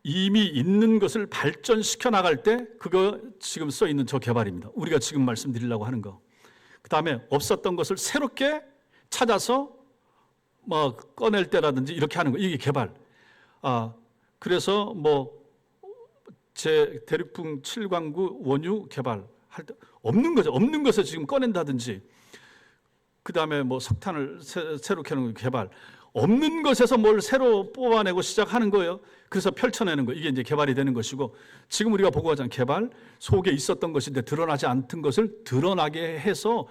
이미 있는 것을 발전시켜 나갈 때, 그거 지금 써 있는 저 개발입니다. 우리가 지금 말씀드리려고 하는 거. 그 다음에 없었던 것을 새롭게 찾아서 뭐 꺼낼 때라든지 이렇게 하는 거, 이게 개발. 그래서 뭐 제 대륙풍 7광구 원유 개발할 때 없는 거죠. 없는 것을 지금 꺼낸다든지, 그 다음에 뭐 석탄을 새로 캐는 개발. 없는 것에서 뭘 새로 뽑아내고 시작하는 거예요. 그래서 펼쳐내는 거, 이게 이제 개발이 되는 것이고, 지금 우리가 보고 하자면 개발, 속에 있었던 것인데 드러나지 않던 것을 드러나게 해서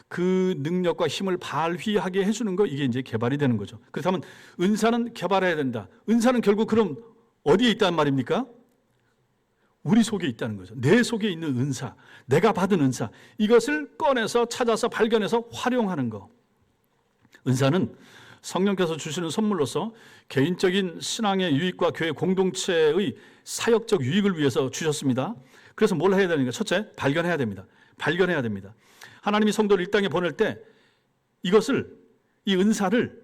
그 능력과 힘을 발휘하게 해주는 거, 이게 이제 개발이 되는 거죠. 그렇다면 은사는 개발해야 된다. 은사는 결국 그럼 어디에 있다는 말입니까? 우리 속에 있다는 거죠. 내 속에 있는 은사, 내가 받은 은사, 이것을 꺼내서 찾아서 발견해서 활용하는 거. 은사는 성령께서 주시는 선물로서 개인적인 신앙의 유익과 교회 공동체의 사역적 유익을 위해서 주셨습니다. 그래서 뭘 해야 되는가? 첫째, 발견해야 됩니다. 발견해야 됩니다. 하나님이 성도를 이 땅에 보낼 때 이 은사를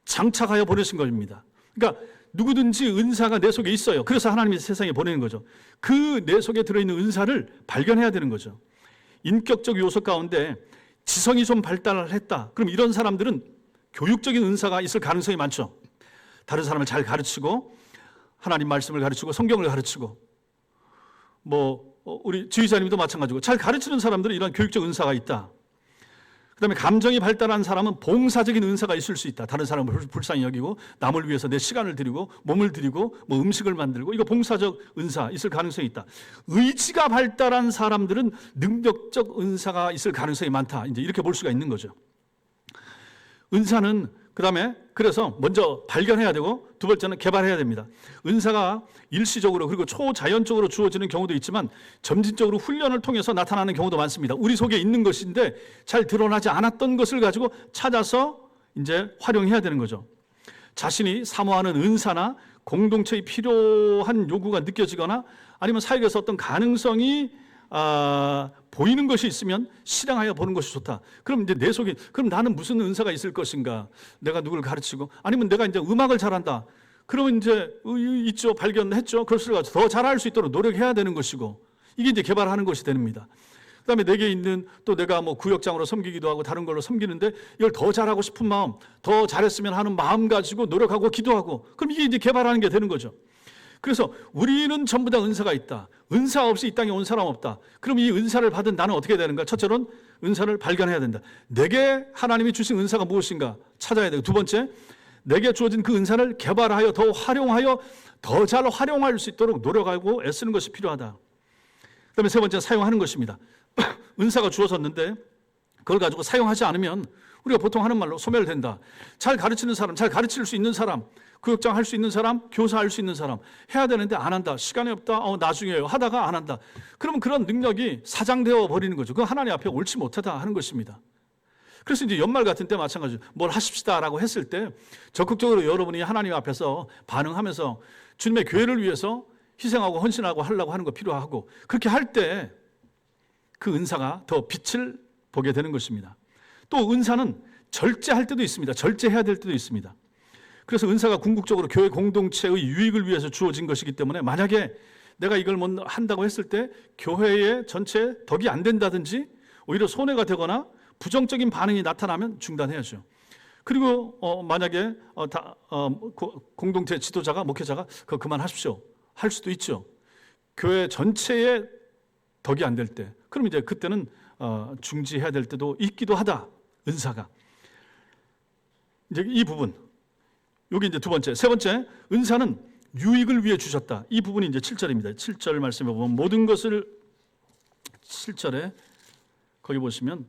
장착하여 보내신 겁니다. 그러니까 누구든지 은사가 내 속에 있어요. 그래서 하나님이 세상에 보내는 거죠. 그 내 속에 들어있는 은사를 발견해야 되는 거죠. 인격적 요소 가운데 지성이 좀 발달을 했다. 그럼 이런 사람들은 교육적인 은사가 있을 가능성이 많죠. 다른 사람을 잘 가르치고 하나님 말씀을 가르치고 성경을 가르치고 우리 지휘자님도 마찬가지고 잘 가르치는 사람들은 이런 교육적 은사가 있다. 그 다음에 감정이 발달한 사람은 봉사적인 은사가 있을 수 있다. 다른 사람을 불쌍히 여기고 남을 위해서 내 시간을 드리고 몸을 드리고 뭐 음식을 만들고, 이거 봉사적 은사 있을 가능성이 있다. 의지가 발달한 사람들은 능력적 은사가 있을 가능성이 많다. 이제 이렇게 볼 수가 있는 거죠. 은사는 그다음에 그래서 먼저 발견해야 되고, 두 번째는 개발해야 됩니다. 은사가 일시적으로 그리고 초자연적으로 주어지는 경우도 있지만 점진적으로 훈련을 통해서 나타나는 경우도 많습니다. 우리 속에 있는 것인데 잘 드러나지 않았던 것을 가지고 찾아서 이제 활용해야 되는 거죠. 자신이 사모하는 은사나 공동체에 필요한 요구가 느껴지거나 아니면 사역에서 어떤 가능성이 보이는 것이 있으면 실행하여 보는 것이 좋다. 그럼 이제 내 속에 그럼 나는 무슨 은사가 있을 것인가? 내가 누구를 가르치고 아니면 내가 이제 음악을 잘한다. 그러면 이제 있죠. 발견했죠. 그것을 가지고 더 잘할 수 있도록 노력해야 되는 것이고 이게 이제 개발하는 것이 됩니다. 그다음에 내게 있는 또 내가 뭐 구역장으로 섬기기도 하고 다른 걸로 섬기는데 이걸 더 잘하고 싶은 마음, 더 잘했으면 하는 마음 가지고 노력하고 기도하고 그럼 이게 이제 개발하는 게 되는 거죠. 그래서 우리는 전부 다 은사가 있다. 은사 없이 이 땅에 온 사람 없다. 그럼 이 은사를 받은 나는 어떻게 되는가? 첫째로는 은사를 발견해야 된다. 내게 하나님이 주신 은사가 무엇인가 찾아야 되고 두 번째, 내게 주어진 그 은사를 개발하여 더 활용하여 더 잘 활용할 수 있도록 노력하고 애쓰는 것이 필요하다. 그다음에 세 번째, 사용하는 것입니다. 은사가 주어졌는데 그걸 가지고 사용하지 않으면 우리가 보통 하는 말로 소멸된다. 잘 가르치는 사람, 잘 가르칠 수 있는 사람, 구역장 할 수 있는 사람, 교사할 수 있는 사람 해야 되는데 안 한다. 시간이 없다. 나중에 하다가 안 한다. 그러면 그런 능력이 사장되어 버리는 거죠. 그건 하나님 앞에 옳지 못하다 하는 것입니다. 그래서 이제 연말 같은 때 마찬가지로 뭘 하십시다라고 했을 때 적극적으로 여러분이 하나님 앞에서 반응하면서 주님의 교회를 위해서 희생하고 헌신하고 하려고 하는 거 필요하고 그렇게 할 때 그 은사가 더 빛을 보게 되는 것입니다. 또 은사는 절제할 때도 있습니다. 절제해야 될 때도 있습니다. 그래서 은사가 궁극적으로 교회 공동체의 유익을 위해서 주어진 것이기 때문에 만약에 내가 이걸 뭐 한다고 했을 때 교회의 전체 덕이 안 된다든지 오히려 손해가 되거나 부정적인 반응이 나타나면 중단해야죠. 그리고 만약에 공동체 지도자가 목회자가 그거 그만하십시오 할 수도 있죠. 교회 전체의 덕이 안 될 때 그럼 이제 그때는 중지해야 될 때도 있기도 하다. 은사가 이제 이 부분 여기 이제 두 번째, 세 번째 은사는 유익을 위해 주셨다. 이 부분이 이제 7절입니다. 7절 말씀에 보면 모든 것을 7절에 거기 보시면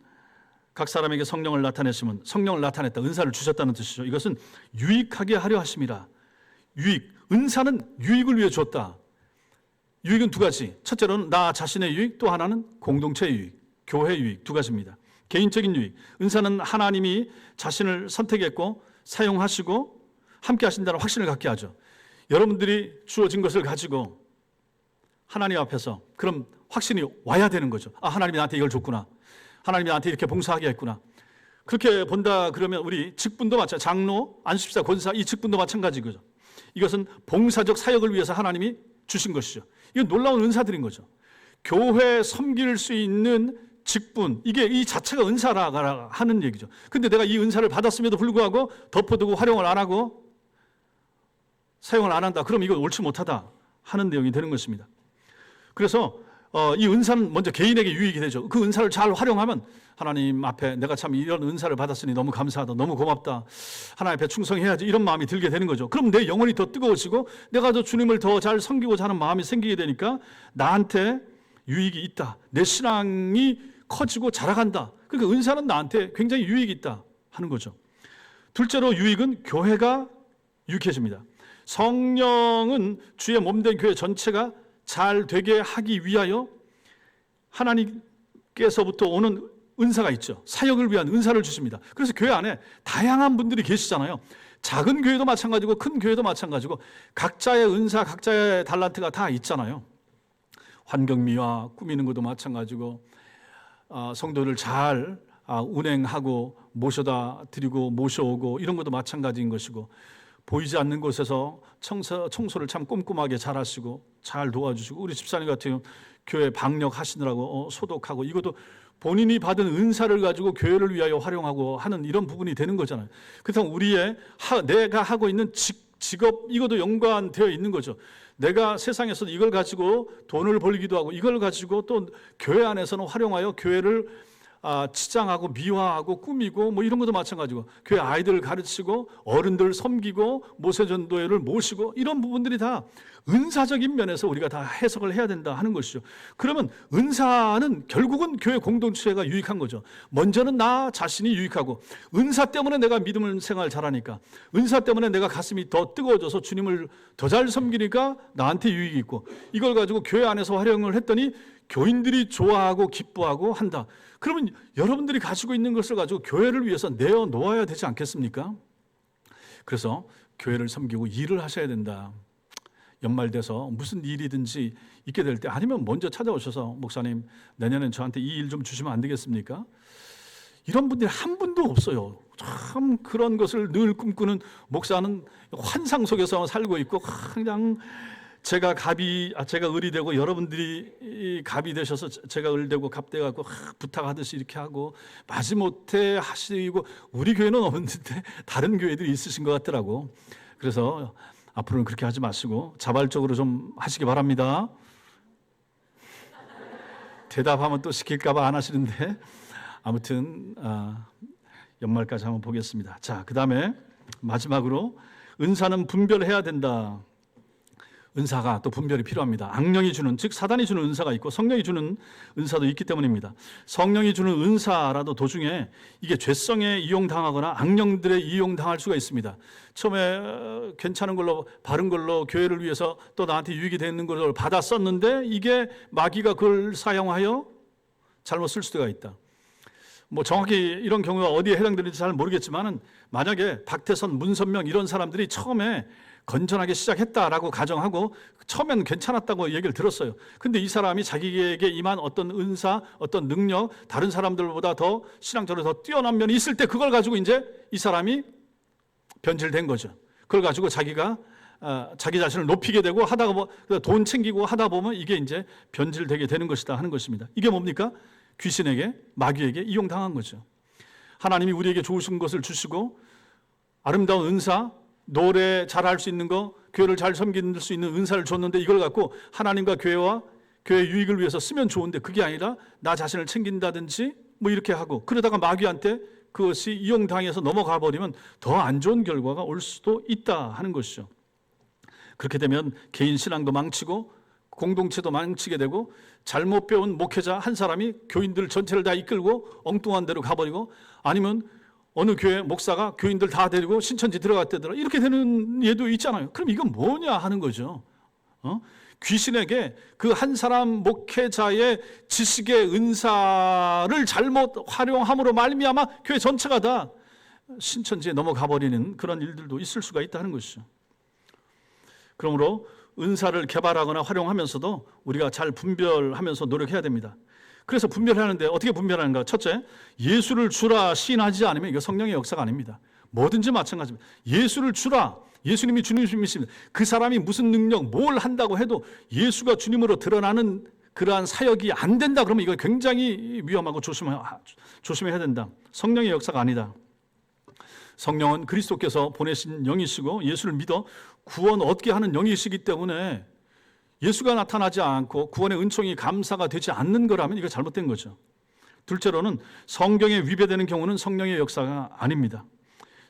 각 사람에게 성령을 나타내시면 성령을 나타냈다. 은사를 주셨다는 뜻이죠. 이것은 유익하게 하려 하심이라. 유익, 은사는 유익을 위해 줬다. 유익은 두 가지. 첫째로는 나 자신의 유익, 또 하나는 공동체의 유익, 교회 유익 두 가지입니다. 개인적인 유익, 은사는 하나님이 자신을 선택했고 사용하시고 함께 하신다는 확신을 갖게 하죠. 여러분들이 주어진 것을 가지고 하나님 앞에서 그럼 확신이 와야 되는 거죠. 하나님이 나한테 이걸 줬구나. 하나님이 나한테 이렇게 봉사하게 했구나. 그렇게 본다 그러면 우리 직분도 마찬가지, 장로, 안수집사, 권사 이 직분도 마찬가지죠. 이것은 봉사적 사역을 위해서 하나님이 주신 것이죠. 이건 놀라운 은사들인 거죠. 교회 섬길 수 있는 직분, 이게 이 자체가 은사라 하는 얘기죠. 근데 내가 이 은사를 받았음에도 불구하고 덮어두고 활용을 안 하고 사용을 안 한다. 그럼 이거 옳지 못하다 하는 내용이 되는 것입니다. 그래서 이 은사는 먼저 개인에게 유익이 되죠. 그 은사를 잘 활용하면 하나님 앞에 내가 참 이런 은사를 받았으니 너무 감사하다. 너무 고맙다. 하나님 앞에 충성해야지. 이런 마음이 들게 되는 거죠. 그럼 내 영혼이 더 뜨거워지고 내가 더 주님을 더 잘 섬기고자 하는 마음이 생기게 되니까 나한테 유익이 있다. 내 신앙이 커지고 자라간다. 그러니까 은사는 나한테 굉장히 유익이 있다 하는 거죠. 둘째로 유익은 교회가 유익해집니다. 성령은 주의 몸된 교회 전체가 잘 되게 하기 위하여 하나님께서부터 오는 은사가 있죠. 사역을 위한 은사를 주십니다. 그래서 교회 안에 다양한 분들이 계시잖아요. 작은 교회도 마찬가지고 큰 교회도 마찬가지고 각자의 은사, 각자의 달란트가 다 있잖아요. 환경미화 꾸미는 것도 마찬가지고 성도를 잘 운행하고 모셔다 드리고 모셔오고 이런 것도 마찬가지인 것이고 보이지 않는 곳에서 청소를 참 꼼꼼하게 잘 하시고 잘 도와주시고 우리 집사님 같은 경우 교회 방역하시느라고 소독하고 이것도 본인이 받은 은사를 가지고 교회를 위하여 활용하고 하는 이런 부분이 되는 거잖아요. 그래서 우리의 내가 하고 있는 직업 이것도 연관되어 있는 거죠. 내가 세상에서 이걸 가지고 돈을 벌기도 하고 이걸 가지고 또 교회 안에서는 활용하여 교회를 치장하고 미화하고 꾸미고 뭐 이런 것도 마찬가지고 교회 아이들을 가르치고 어른들 섬기고 모세전도회를 모시고 이런 부분들이 다 은사적인 면에서 우리가 다 해석을 해야 된다 하는 것이죠. 그러면 은사는 결국은 교회 공동체가 유익한 거죠. 먼저는 나 자신이 유익하고 은사 때문에 내가 믿음을 생활 잘하니까 은사 때문에 내가 가슴이 더 뜨거워져서 주님을 더 잘 섬기니까 나한테 유익이 있고 이걸 가지고 교회 안에서 활용을 했더니 교인들이 좋아하고 기뻐하고 한다. 그러면 여러분들이 가지고 있는 것을 가지고 교회를 위해서 내어놓아야 되지 않겠습니까? 그래서 교회를 섬기고 일을 하셔야 된다. 연말 돼서 무슨 일이든지 있게 될 때, 아니면 먼저 찾아오셔서 목사님 내년엔 저한테 이 일 좀 주시면 안 되겠습니까? 이런 분들이 한 분도 없어요. 참 그런 것을 늘 꿈꾸는 목사는 환상 속에서 살고 있고, 그냥 제가 을이 되고 여러분들이 갑이 되셔서 제가 을 되고 갑 돼 갖고 부탁하듯이 이렇게 하고 마지못해 하시고, 우리 교회는 없는데 다른 교회들이 있으신 것 같더라고. 그래서 앞으로는 그렇게 하지 마시고 자발적으로 좀 하시기 바랍니다. 대답하면 또 시킬까 봐 안 하시는데, 아무튼 연말까지 한번 보겠습니다. 자, 그 다음에 마지막으로 은사는 분별해야 된다. 은사가 또 분별이 필요합니다. 악령이 주는, 즉 사단이 주는 은사가 있고 성령이 주는 은사도 있기 때문입니다. 성령이 주는 은사라도 도중에 이게 죄성에 이용당하거나 악령들에 이용당할 수가 있습니다. 처음에 괜찮은 걸로, 바른 걸로 교회를 위해서 또 나한테 유익이 되는 걸 받아 썼는데 이게 마귀가 그걸 사용하여 잘못 쓸 수가 있다. 뭐 정확히 이런 경우가 어디에 해당되는지 잘 모르겠지만은, 만약에 박태선, 문선명 이런 사람들이 처음에 건전하게 시작했다라고 가정하고 처음엔 괜찮았다고 얘기를 들었어요. 근데 이 사람이 자기에게 임한 어떤 은사, 어떤 능력, 다른 사람들보다 더 신앙적으로 더 뛰어난 면이 있을 때 그걸 가지고 이제 이 사람이 변질된 거죠. 그걸 가지고 자기가 자기 자신을 높이게 되고 하다가 돈 챙기고 하다 보면 이게 이제 변질되게 되는 것이다 하는 것입니다. 이게 뭡니까? 귀신에게, 마귀에게 이용당한 거죠. 하나님이 우리에게 좋으신 것을 주시고 아름다운 은사, 노래 잘할 수 있는 거, 교회를 잘 섬길 수 있는 은사를 줬는데 이걸 갖고 하나님과 교회와 교회 유익을 위해서 쓰면 좋은데 그게 아니라 나 자신을 챙긴다든지 뭐 이렇게 하고, 그러다가 마귀한테 그것이 이용당해서 넘어가 버리면 더 안 좋은 결과가 올 수도 있다 하는 것이죠. 그렇게 되면 개인 신앙도 망치고 공동체도 망치게 되고, 잘못 배운 목회자 한 사람이 교인들 전체를 다 이끌고 엉뚱한 데로 가버리고, 아니면 어느 교회 목사가 교인들 다 데리고 신천지 들어갔다더라, 이렇게 되는 예도 있잖아요. 그럼 이건 뭐냐 하는 거죠. 귀신에게 그 한 사람 목회자의 지식의 은사를 잘못 활용함으로 말미암아 교회 전체가 다 신천지에 넘어가 버리는 그런 일들도 있을 수가 있다는 것이죠. 그러므로 은사를 개발하거나 활용하면서도 우리가 잘 분별하면서 노력해야 됩니다. 그래서 분별하는데 어떻게 분별하는가? 첫째, 예수를 주라 시인하지 않으면 이거 성령의 역사가 아닙니다. 뭐든지 마찬가지입니다. 예수를 주라, 예수님이 주님이십니다. 그 사람이 무슨 능력, 뭘 한다고 해도 예수가 주님으로 드러나는 그러한 사역이 안 된다 그러면 이거 굉장히 위험하고 조심해야 된다. 성령의 역사가 아니다. 성령은 그리스도께서 보내신 영이시고 예수를 믿어 구원 얻게 하는 영이시기 때문에 예수가 나타나지 않고 구원의 은총이 감사가 되지 않는 거라면 이거 잘못된 거죠. 둘째로는 성경에 위배되는 경우는 성령의 역사가 아닙니다.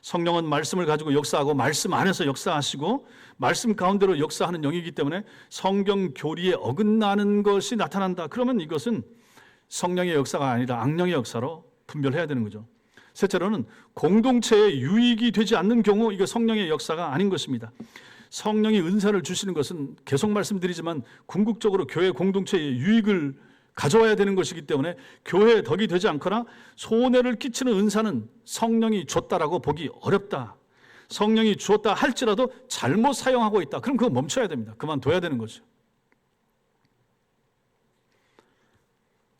성령은 말씀을 가지고 역사하고 말씀 안에서 역사하시고 말씀 가운데로 역사하는 영이기 때문에 성경 교리에 어긋나는 것이 나타난다. 그러면 이것은 성령의 역사가 아니라 악령의 역사로 분별해야 되는 거죠. 셋째로는 공동체에 유익이 되지 않는 경우 이거 성령의 역사가 아닌 것입니다. 성령이 은사를 주시는 것은 계속 말씀드리지만 궁극적으로 교회 공동체에 유익을 가져와야 되는 것이기 때문에 교회에 덕이 되지 않거나 손해를 끼치는 은사는 성령이 줬다라고 보기 어렵다. 성령이 주었다 할지라도 잘못 사용하고 있다. 그럼 그거 멈춰야 됩니다. 그만둬야 되는 거죠.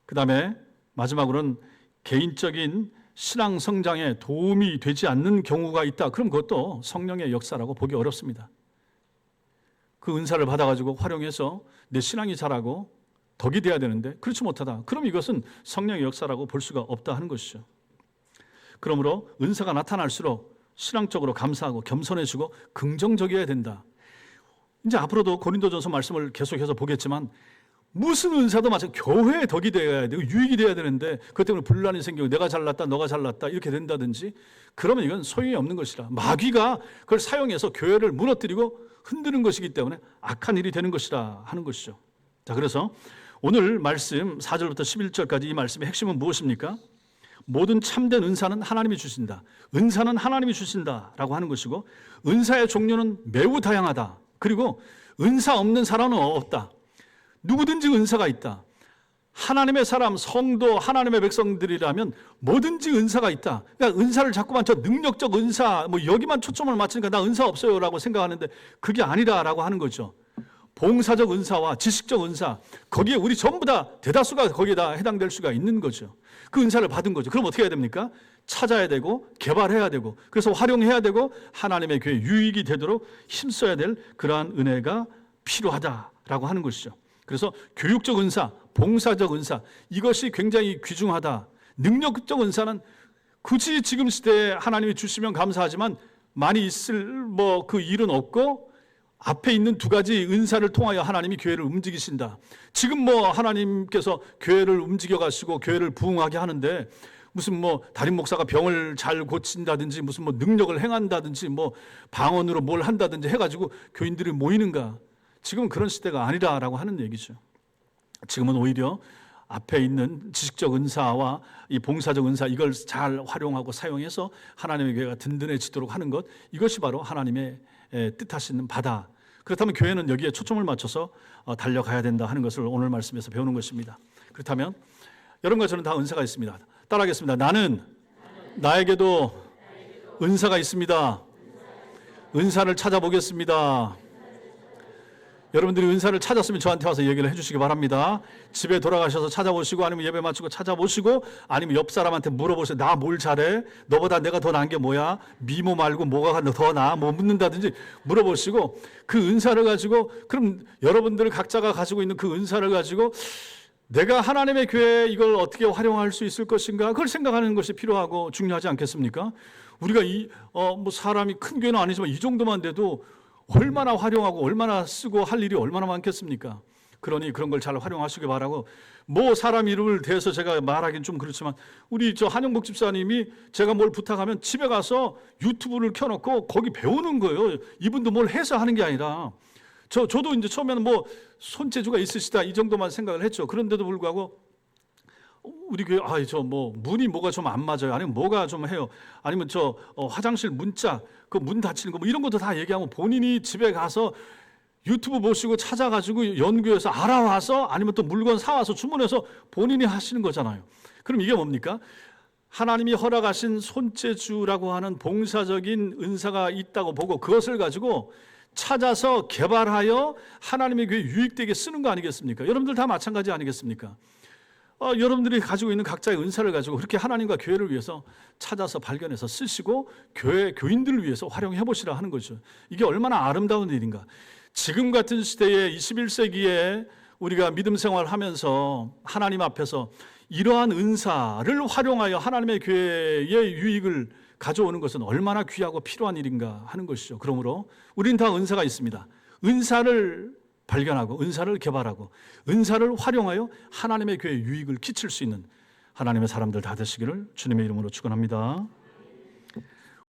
그 다음에 마지막으로는 개인적인 신앙 성장에 도움이 되지 않는 경우가 있다. 그럼 그것도 성령의 역사라고 보기 어렵습니다. 그 은사를 받아가지고 활용해서 내 신앙이 자라고 덕이 돼야 되는데 그렇지 못하다. 그럼 이것은 성령의 역사라고 볼 수가 없다 하는 것이죠. 그러므로 은사가 나타날수록 신앙적으로 감사하고 겸손해지고 긍정적이어야 된다. 이제 앞으로도 고린도전서 말씀을 계속해서 보겠지만 무슨 은사도 마찬가지로 교회에 덕이 되어야 되고 유익이 되어야 되는데 그것 때문에 분란이 생기고 내가 잘났다 너가 잘났다 이렇게 된다든지 그러면 이건 소용이 없는 것이라 마귀가 그걸 사용해서 교회를 무너뜨리고 흔드는 것이기 때문에 악한 일이 되는 것이라 하는 것이죠. 자, 그래서 오늘 말씀 4절부터 11절까지 이 말씀의 핵심은 무엇입니까? 모든 참된 은사는 하나님이 주신다. 은사는 하나님이 주신다라고 하는 것이고 은사의 종류는 매우 다양하다. 그리고 은사 없는 사람은 없다. 누구든지 은사가 있다. 하나님의 사람, 성도, 하나님의 백성들이라면 뭐든지 은사가 있다. 그러니까 은사를 자꾸만 저 능력적 은사, 뭐 여기만 초점을 맞추니까 나 은사 없어요 라고 생각하는데 그게 아니라라고 하는 거죠. 봉사적 은사와 지식적 은사, 거기에 우리 전부 다 대다수가 거기에 다 해당될 수가 있는 거죠. 그 은사를 받은 거죠. 그럼 어떻게 해야 됩니까? 찾아야 되고 개발해야 되고 그래서 활용해야 되고 하나님의 교회 유익이 되도록 힘써야 될 그러한 은혜가 필요하다라고 하는 것이죠. 그래서 교육적 은사, 봉사적 은사, 이것이 굉장히 귀중하다. 능력적 은사는 굳이 지금 시대에 하나님이 주시면 감사하지만 많이 있을 그 일은 없고 앞에 있는 두 가지 은사를 통하여 하나님이 교회를 움직이신다. 지금 하나님께서 교회를 움직여 가시고 교회를 부흥하게 하는데 무슨 담임 목사가 병을 잘 고친다든지 무슨 능력을 행한다든지 방언으로 뭘 한다든지 해가지고 교인들이 모이는가? 지금은 그런 시대가 아니라라고 하는 얘기죠. 지금은 오히려 앞에 있는 지식적 은사와 이 봉사적 은사 이걸 잘 활용하고 사용해서 하나님의 교회가 든든해지도록 하는 것, 이것이 바로 하나님의 뜻하시는 바다. 그렇다면 교회는 여기에 초점을 맞춰서 달려가야 된다 하는 것을 오늘 말씀에서 배우는 것입니다. 그렇다면 여러분과 저는 다 은사가 있습니다. 따라하겠습니다. 나는 나에게도 은사가 있습니다. 은사를 찾아보겠습니다. 여러분들이 은사를 찾았으면 저한테 와서 얘기를 해주시기 바랍니다. 집에 돌아가셔서 찾아보시고 아니면 예배 마치고 찾아보시고 아니면 옆 사람한테 물어보세요. 나 뭘 잘해? 너보다 내가 더 나은 게 뭐야? 미모 말고 뭐가 더 나아? 묻는다든지 물어보시고 그 은사를 가지고 그럼 여러분들 각자가 가지고 있는 그 은사를 가지고 내가 하나님의 교회에 이걸 어떻게 활용할 수 있을 것인가? 그걸 생각하는 것이 필요하고 중요하지 않겠습니까? 우리가 사람이 큰 교회는 아니지만 이 정도만 돼도 얼마나 활용하고 얼마나 쓰고 할 일이 얼마나 많겠습니까? 그러니 그런 걸 잘 활용하시기 바라고 사람 이름을 대서 제가 말하기는 좀 그렇지만 우리 한영복 집사님이 제가 뭘 부탁하면 집에 가서 유튜브를 켜놓고 거기 배우는 거예요. 이분도 뭘 해서 하는 게 아니라 저도 이제 처음에는 손재주가 있으시다 이 정도만 생각을 했죠. 그런데도 불구하고 우리 교회 문이 뭐가 좀 안 맞아요. 아니면 뭐가 좀 해요. 아니면 화장실 문자 그 문 닫히는 거 이런 것도 다 얘기하면 본인이 집에 가서 유튜브 보시고 찾아가지고 연구해서 알아와서 아니면 또 물건 사와서 주문해서 본인이 하시는 거잖아요. 그럼 이게 뭡니까? 하나님이 허락하신 손재주라고 하는 봉사적인 은사가 있다고 보고 그것을 가지고 찾아서 개발하여 하나님의 교회에 유익되게 쓰는 거 아니겠습니까? 여러분들 다 마찬가지 아니겠습니까? 여러분들이 가지고 있는 각자의 은사를 가지고 그렇게 하나님과 교회를 위해서 찾아서 발견해서 쓰시고 교인들을 위해서 활용해 보시라 하는 거죠. 이게 얼마나 아름다운 일인가. 지금 같은 시대에 21세기에 우리가 믿음 생활하면서 하나님 앞에서 이러한 은사를 활용하여 하나님의 교회의 유익을 가져오는 것은 얼마나 귀하고 필요한 일인가 하는 것이죠. 그러므로 우리는 다 은사가 있습니다. 은사를 발견하고 은사를 개발하고 은사를 활용하여 하나님의 교회에 유익을 끼칠 수 있는 하나님의 사람들 다 되시기를 주님의 이름으로 축원합니다.